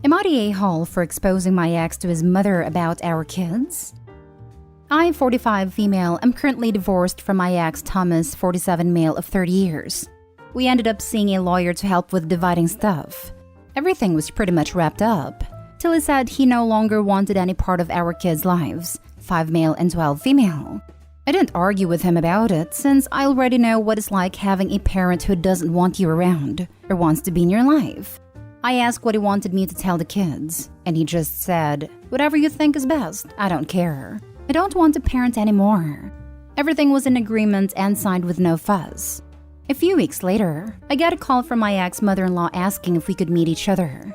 Am I the a-hole for exposing my ex to his mother about our kids? I, 45 female, am currently divorced from my ex Thomas, 47 male of 30 years. We ended up seeing a lawyer to help with dividing stuff. Everything was pretty much wrapped up, till he said he no longer wanted any part of our kids' lives, 5 male and 12 female. I didn't argue with him about it, since I already know what it's like having a parent who doesn't want you around, or wants to be in your life. I asked what he wanted me to tell the kids, and he just said, "Whatever you think is best, I don't care. I don't want to parent anymore." Everything was in agreement and signed with no fuss. A few weeks later, I got a call from my ex-mother-in-law asking if we could meet each other.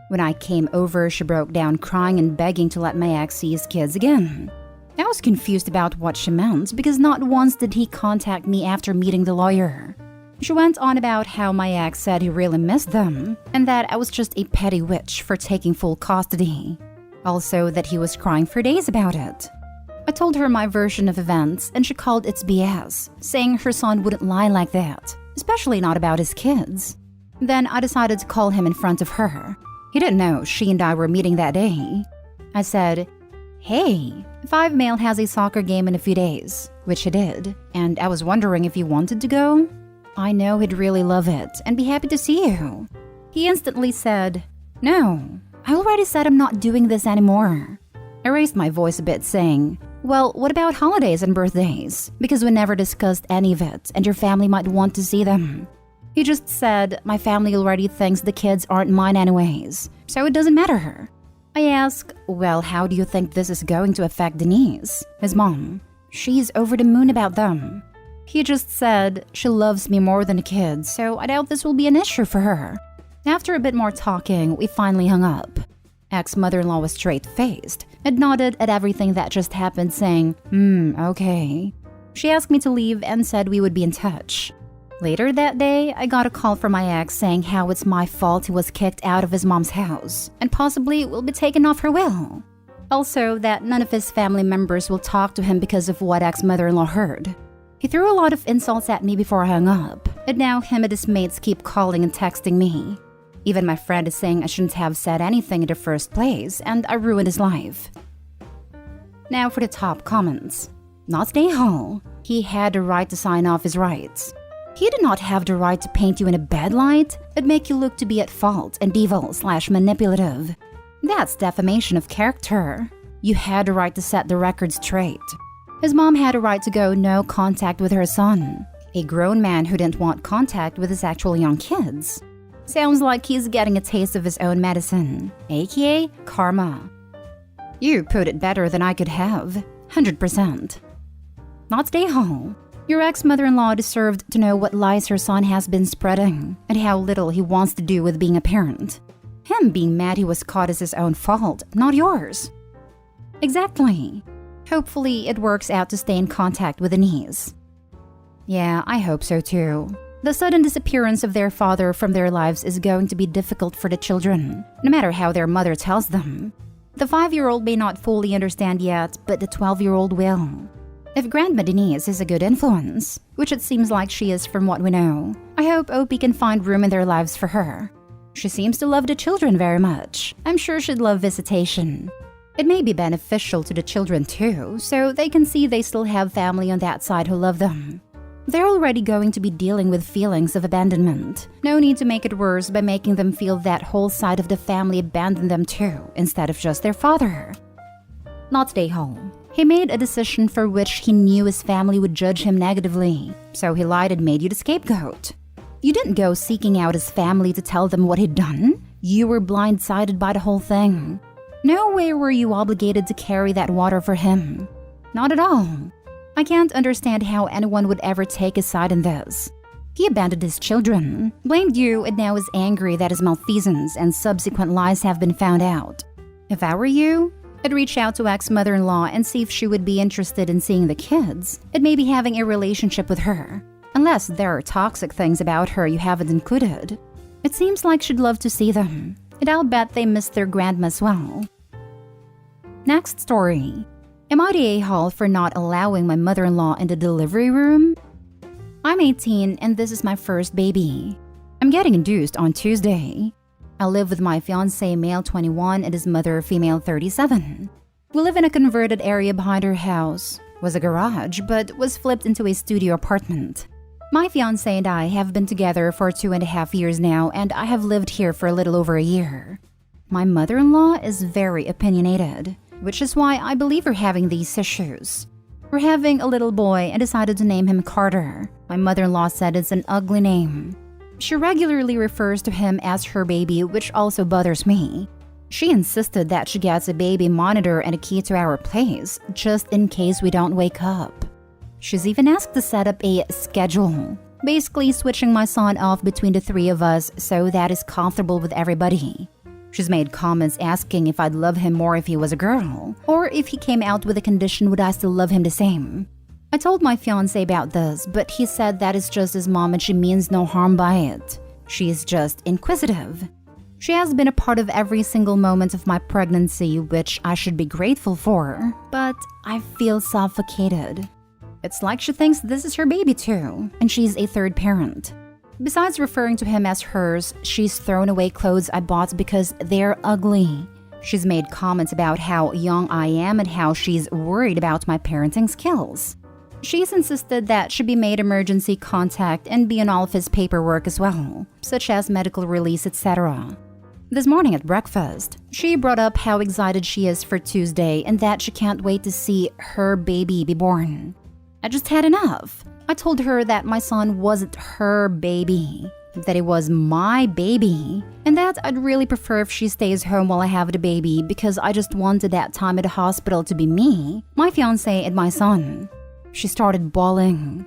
When I came over, she broke down crying and begging to let my ex see his kids again. I was confused about what she meant because not once did he contact me after meeting the lawyer. She went on about how my ex said he really missed them and that I was just a petty witch for taking full custody. Also that he was crying for days about it. I told her my version of events and she called it BS, saying her son wouldn't lie like that, especially not about his kids. Then I decided to call him in front of her. He didn't know she and I were meeting that day. I said, "Hey, 5 male has a soccer game in a few days," which he did, and I was wondering if you wanted to go. I know he'd really love it and be happy to see you. He instantly said, "No, I already said I'm not doing this anymore." I raised my voice a bit saying, "Well, what about holidays and birthdays? Because we never discussed any of it and your family might want to see them." He just said, "My family already thinks the kids aren't mine anyways, so it doesn't matter." I asked, "Well, how do you think this is going to affect Denise, his mom? She's over the moon about them." He just said, "She loves me more than the kids, so I doubt this will be an issue for her." After a bit more talking, we finally hung up. Ex-mother-in-law was straight-faced and nodded at everything that just happened, saying, okay." She asked me to leave and said we would be in touch. Later that day, I got a call from my ex saying how it's my fault he was kicked out of his mom's house and possibly will be taken off her will. Also, that none of his family members will talk to him because of what ex-mother-in-law heard. He threw a lot of insults at me before I hung up, and now him and his mates keep calling and texting me. Even my friend is saying I shouldn't have said anything in the first place, and I ruined his life. Now for the top comments. Not stay home. He had the right to sign off his rights. He did not have the right to paint you in a bad light and make you look to be at fault and evil/manipulative. That's defamation of character. You had the right to set the record straight. His mom had a right to go no contact with her son, a grown man who didn't want contact with his actual young kids. Sounds like he's getting a taste of his own medicine, aka karma. You put it better than I could have, 100%. Not stay home. Your ex-mother-in-law deserved to know what lies her son has been spreading and how little he wants to do with being a parent. Him being mad he was caught is his own fault, not yours. Exactly. Hopefully, it works out to stay in contact with Denise. Yeah, I hope so too. The sudden disappearance of their father from their lives is going to be difficult for the children, no matter how their mother tells them. The 5-year-old may not fully understand yet, but the 12-year-old will. If Grandma Denise is a good influence, which it seems like she is from what we know, I hope Opie can find room in their lives for her. She seems to love the children very much. I'm sure she'd love visitation. It may be beneficial to the children too, so they can see they still have family on that side who love them. They're already going to be dealing with feelings of abandonment. No need to make it worse by making them feel that whole side of the family abandoned them too, instead of just their father. Not stay home. He made a decision for which he knew his family would judge him negatively, so he lied and made you the scapegoat. You didn't go seeking out his family to tell them what he'd done. You were blindsided by the whole thing. No way were you obligated to carry that water for him. Not at all. I can't understand how anyone would ever take his side in this. He abandoned his children, blamed you, and now is angry that his malfeasance and subsequent lies have been found out. If I were you, I'd reach out to ex-mother-in-law and see if she would be interested in seeing the kids and maybe having a relationship with her. Unless there are toxic things about her you haven't included. It seems like she'd love to see them, and I'll bet they miss their grandma as well. Next story. Am I the a-hole for not allowing my mother-in-law in the delivery room? I'm 18 and this is my first baby. I'm getting induced on Tuesday. I live with my fiancé, male 21, and his mother, female 37. We live in a converted area behind her house. Was a garage, but was flipped into a studio apartment. My fiancé and I have been together for 2.5 years now, and I have lived here for a little over a year. My mother-in-law is very opinionated, which is why I believe we're having these issues. We're having a little boy and decided to name him Carter. My mother-in-law said it's an ugly name. She regularly refers to him as her baby, which also bothers me. She insisted that she gets a baby monitor and a key to our place, just in case we don't wake up. She's even asked to set up a schedule, basically switching my son off between the three of us so that is comfortable with everybody. She's made comments asking if I'd love him more if he was a girl, or if he came out with a condition would I still love him the same. I told my fiancé about this, but he said that is just his mom and she means no harm by it. She is just inquisitive. She has been a part of every single moment of my pregnancy, which I should be grateful for, but I feel suffocated. It's like she thinks this is her baby too, and she's a third parent. Besides referring to him as hers, she's thrown away clothes I bought because they're ugly. She's made comments about how young I am and how she's worried about my parenting skills. She's insisted that she be made emergency contact and be on all of his paperwork as well, such as medical release, etc. This morning at breakfast, she brought up how excited she is for Tuesday and that she can't wait to see her baby be born. I just had enough. I told her that my son wasn't her baby, that it was my baby, and that I'd really prefer if she stays home while I have the baby because I just wanted that time at the hospital to be me, my fiancé, and my son. She started bawling.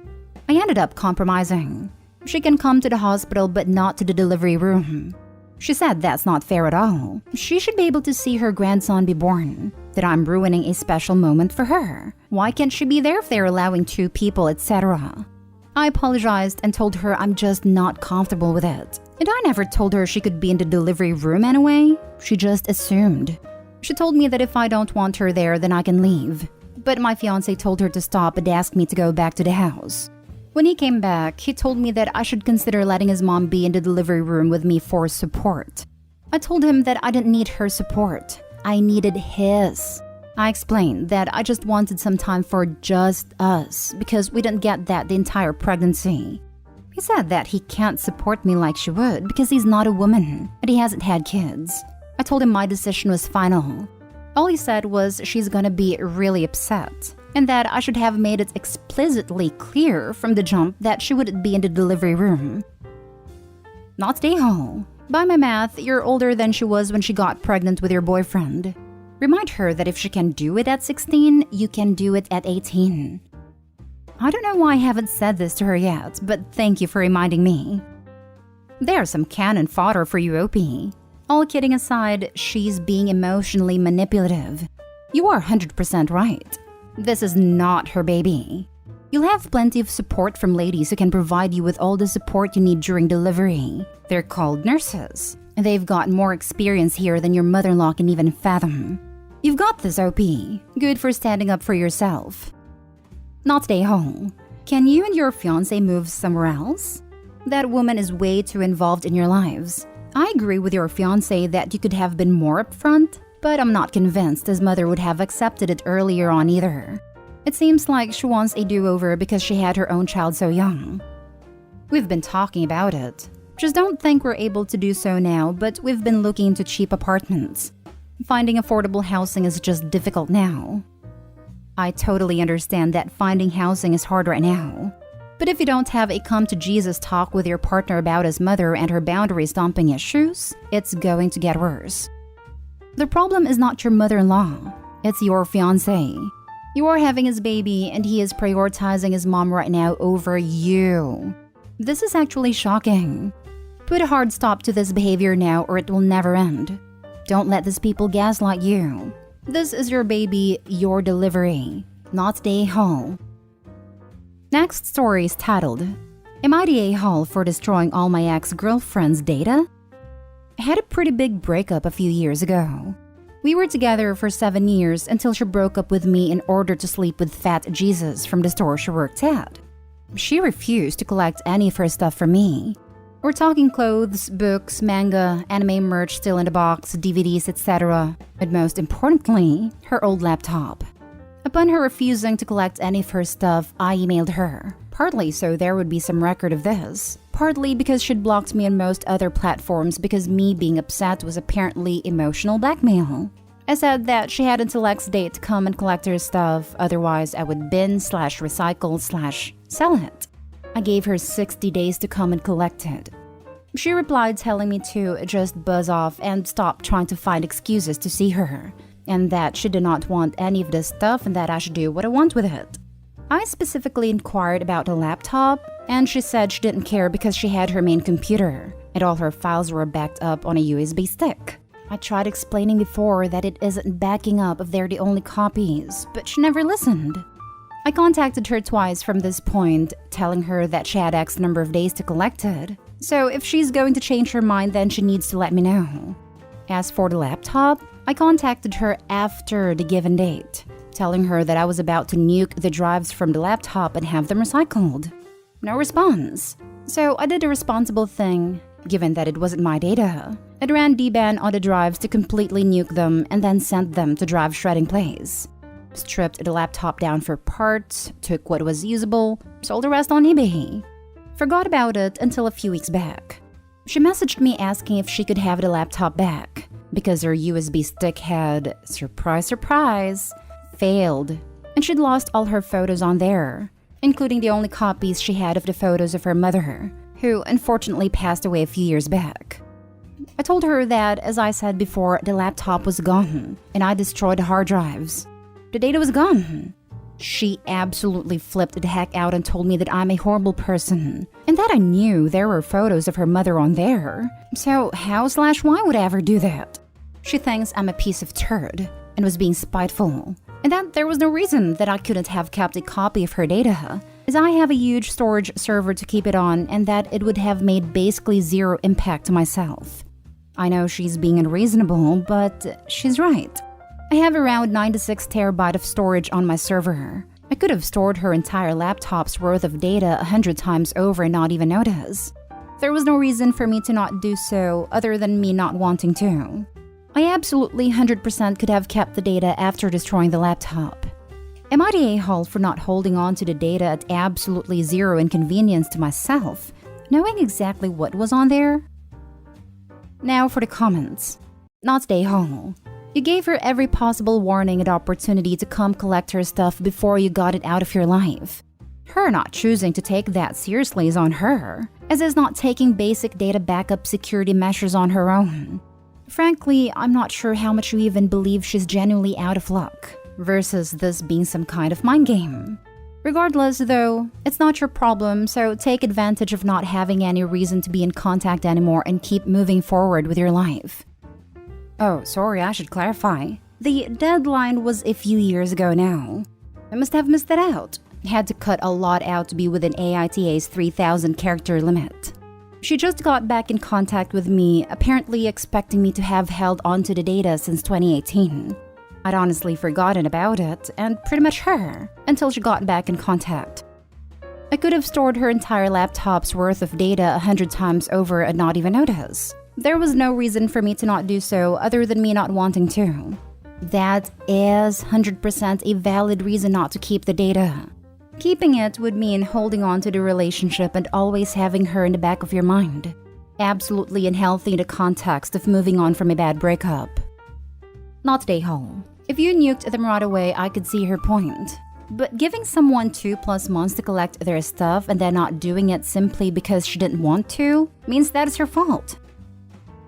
I ended up compromising. She can come to the hospital but not to the delivery room. She said that's not fair at all. She should be able to see her grandson be born, that I'm ruining a special moment for her. Why can't she be there if they're allowing 2 people, etc.? I apologized and told her I'm just not comfortable with it. And I never told her she could be in the delivery room anyway. She just assumed. She told me that if I don't want her there, then I can leave. But my fiancé told her to stop and asked me to go back to the house. When he came back, he told me that I should consider letting his mom be in the delivery room with me for support. I told him that I didn't need her support. I needed his. I explained that I just wanted some time for just us because we didn't get that the entire pregnancy. He said that he can't support me like she would because he's not a woman and he hasn't had kids. I told him my decision was final. All he said was she's gonna be really upset and that I should have made it explicitly clear from the jump that she wouldn't be in the delivery room. Not stay home. By my math, you're older than she was when she got pregnant with your boyfriend. Remind her that if she can do it at 16, you can do it at 18. I don't know why I haven't said this to her yet, but thank you for reminding me. There's some cannon fodder for you, OP. All kidding aside, she's being emotionally manipulative. You are 100% right. This is not her baby. You'll have plenty of support from ladies who can provide you with all the support you need during delivery. They're called nurses. They've got more experience here than your mother-in-law can even fathom. You've got this, OP. Good for standing up for yourself. Not stay home. Can you and your fiancé move somewhere else? That woman is way too involved in your lives. I agree with your fiancé that you could have been more upfront, but I'm not convinced his mother would have accepted it earlier on either. It seems like she wants a do-over because she had her own child so young. We've been talking about it. Just don't think we're able to do so now, but we've been looking into cheap apartments. Finding affordable housing is just difficult now. I totally understand that finding housing is hard right now. But if you don't have a come-to-Jesus talk with your partner about his mother and her boundary stomping issues, it's going to get worse. The problem is not your mother-in-law, it's your fiancé. You are having his baby and he is prioritizing his mom right now over you. This is actually shocking. Put a hard stop to this behavior now or it will never end. Don't let these people gaslight you. This is your baby, your delivery, not the a-hole. Next story is titled, Am I the a-hole for destroying all my ex-girlfriend's data? I had a pretty big breakup a few years ago. We were together for 7 years until she broke up with me in order to sleep with Fat Jesus from the store she worked at. She refused to collect any of her stuff from me. We're talking clothes, books, manga, anime merch still in the box, DVDs, etc. And most importantly, her old laptop. Upon her refusing to collect any of her stuff, I emailed her. Partly so there would be some record of this. Partly because she'd blocked me on most other platforms because me being upset was apparently emotional blackmail. I said that she had until X date to come and collect her stuff, otherwise I would bin/recycle/sell it. I gave her 60 days to come and collect it. She replied telling me to just buzz off and stop trying to find excuses to see her, and that she did not want any of this stuff and that I should do what I want with it. I specifically inquired about the laptop, and she said she didn't care because she had her main computer, and all her files were backed up on a USB stick. I tried explaining before that it isn't backing up if they're the only copies, but she never listened. I contacted her twice from this point, telling her that she had X number of days to collect it. So if she's going to change her mind, then she needs to let me know. As for the laptop, I contacted her after the given date, telling her that I was about to nuke the drives from the laptop and have them recycled. No response. So I did a responsible thing, given that it wasn't my data. I ran DBAN on the drives to completely nuke them and then sent them to drive shredding place. Stripped the laptop down for parts, took what was usable, sold the rest on eBay. Forgot about it until a few weeks back. She messaged me asking if she could have the laptop back, because her USB stick had, surprise surprise, failed, and she'd lost all her photos on there, including the only copies she had of the photos of her mother, who unfortunately passed away a few years back. I told her that, as I said before, the laptop was gone, and I destroyed the hard drives. The data was gone. She absolutely flipped the heck out and told me that I'm a horrible person, and that I knew there were photos of her mother on there. So how/why would I ever do that? She thinks I'm a piece of turd, and was being spiteful, and that there was no reason that I couldn't have kept a copy of her data, as I have a huge storage server to keep it on, and that it would have made basically zero impact to myself. I know she's being unreasonable, but she's right. I have around 96 terabyte of storage on my server. I could have stored her entire laptop's worth of data 100 times over and not even notice. There was no reason for me to not do so other than me not wanting to. I absolutely 100% could have kept the data after destroying the laptop. Am I the a-hole for not holding on to the data at absolutely zero inconvenience to myself, knowing exactly what was on there? Now for the comments. Not the a-hole. You gave her every possible warning and opportunity to come collect her stuff before you got it out of your life. Her not choosing to take that seriously is on her, as is not taking basic data backup security measures on her own. Frankly, I'm not sure how much you even believe she's genuinely out of luck, versus this being some kind of mind game. Regardless, though, it's not your problem, so take advantage of not having any reason to be in contact anymore and keep moving forward with your life. Oh, sorry, I should clarify. The deadline was a few years ago now. I must have missed that out. Had to cut a lot out to be within AITA's 3,000 character limit. She just got back in contact with me, apparently expecting me to have held onto the data since 2018. I'd honestly forgotten about it, and pretty much her, until she got back in contact. I could have stored her entire laptop's worth of data 100 times over and not even notice. There was no reason for me to not do so other than me not wanting to. That is 100% a valid reason not to keep the data. Keeping it would mean holding on to the relationship and always having her in the back of your mind. Absolutely unhealthy in the context of moving on from a bad breakup. Not the a-hole. If you nuked them right away, I could see her point. But giving someone 2+ months to collect their stuff and then not doing it simply because she didn't want to means that is her fault.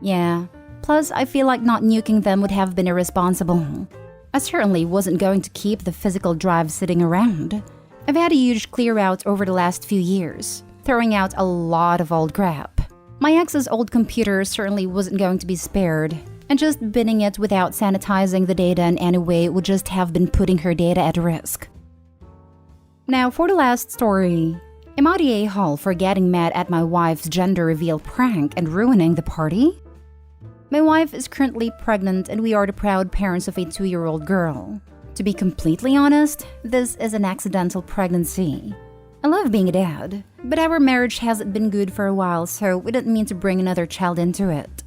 Yeah, plus I feel like not nuking them would have been irresponsible. I certainly wasn't going to keep the physical drive sitting around. I've had a huge clear out over the last few years, throwing out a lot of old crap. My ex's old computer certainly wasn't going to be spared, and just binning it without sanitizing the data in any way would just have been putting her data at risk. Now for the last story. Am I the a-hole for getting mad at my wife's gender reveal prank and ruining the party? My wife is currently pregnant and we are the proud parents of a 2-year-old girl. To be completely honest, this is an accidental pregnancy. I love being a dad, but our marriage hasn't been good for a while, so we didn't mean to bring another child into it.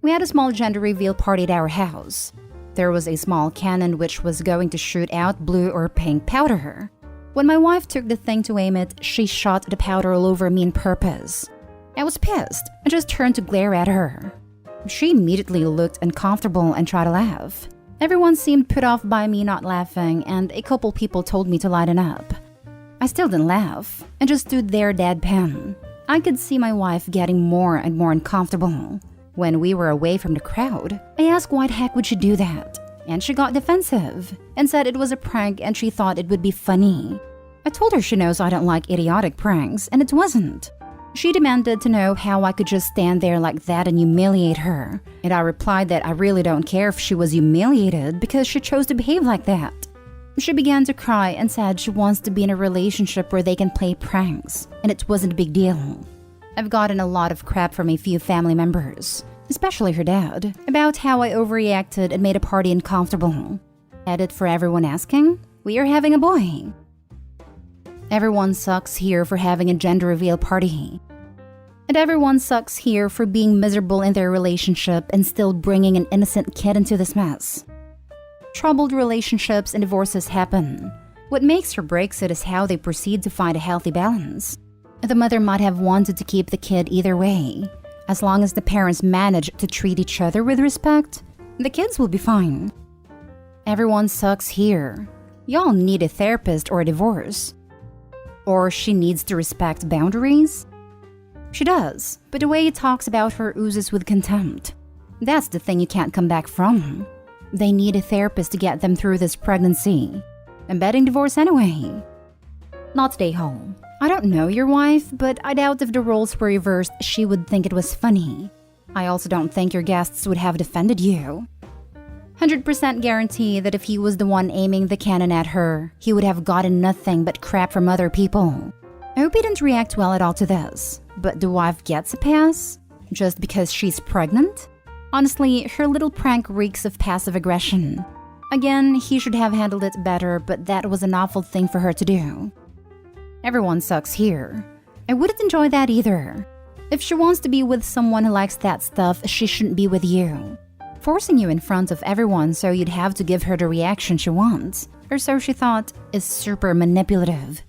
We had a small gender reveal party at our house. There was a small cannon which was going to shoot out blue or pink powder. When my wife took the thing to aim it, she shot the powder all over me on purpose. I was pissed and just turned to glare at her. She immediately looked uncomfortable and tried to laugh. Everyone seemed put off by me not laughing, and a couple people told me to lighten up. I still didn't laugh and just stood there deadpan. I could see my wife getting more and more uncomfortable. When we were away from the crowd, I asked why the heck would she do that? And she got defensive and said it was a prank and she thought it would be funny. I told her she knows I don't like idiotic pranks, and it wasn't. She demanded to know how I could just stand there like that and humiliate her, and I replied that I really don't care if she was humiliated because she chose to behave like that. She began to cry and said she wants to be in a relationship where they can play pranks, and it wasn't a big deal. I've gotten a lot of crap from a few family members, especially her dad, about how I overreacted and made a party uncomfortable. Edit for everyone asking, we are having a boy. Everyone sucks here for having a gender reveal party. And everyone sucks here for being miserable in their relationship and still bringing an innocent kid into this mess. Troubled relationships and divorces happen. What makes or breaks it is how they proceed to find a healthy balance. The mother might have wanted to keep the kid either way. As long as the parents manage to treat each other with respect, the kids will be fine. Everyone sucks here. Y'all need a therapist or a divorce. Or she needs to respect boundaries? She does, but the way he talks about her oozes with contempt. That's the thing you can't come back from. They need a therapist to get them through this pregnancy. I'm betting divorce anyway. Not stay home. I don't know your wife, but I doubt if the roles were reversed, she would think it was funny. I also don't think your guests would have defended you. 100% guarantee that if he was the one aiming the cannon at her, he would have gotten nothing but crap from other people. I hope he didn't react well at all to this, but the wife gets a pass? Just because she's pregnant? Honestly, her little prank reeks of passive aggression. Again, he should have handled it better, but that was an awful thing for her to do. Everyone sucks here. I wouldn't enjoy that either. If she wants to be with someone who likes that stuff, she shouldn't be with you. Forcing you in front of everyone so you'd have to give her the reaction she wants, or so she thought, is super manipulative.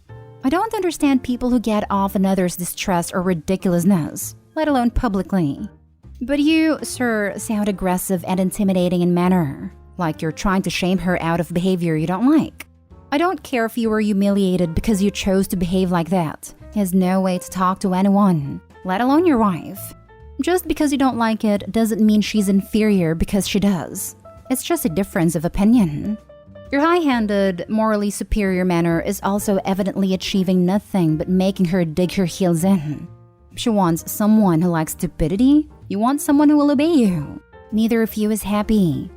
I don't understand people who get off on others' distress or ridiculousness, let alone publicly. But you, sir, sound aggressive and intimidating in manner, like you're trying to shame her out of behavior you don't like. I don't care if you were humiliated because you chose to behave like that. There's no way to talk to anyone, let alone your wife. Just because you don't like it doesn't mean she's inferior because she does. It's just a difference of opinion. Your high-handed, morally superior manner is also evidently achieving nothing but making her dig her heels in. She wants someone who likes stupidity. You want someone who will obey you. Neither of you is happy.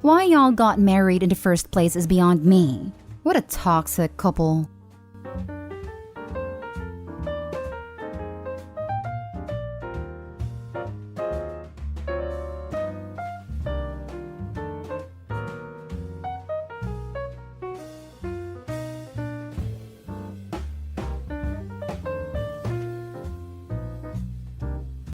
Why y'all got married in the first place is beyond me. What a toxic couple.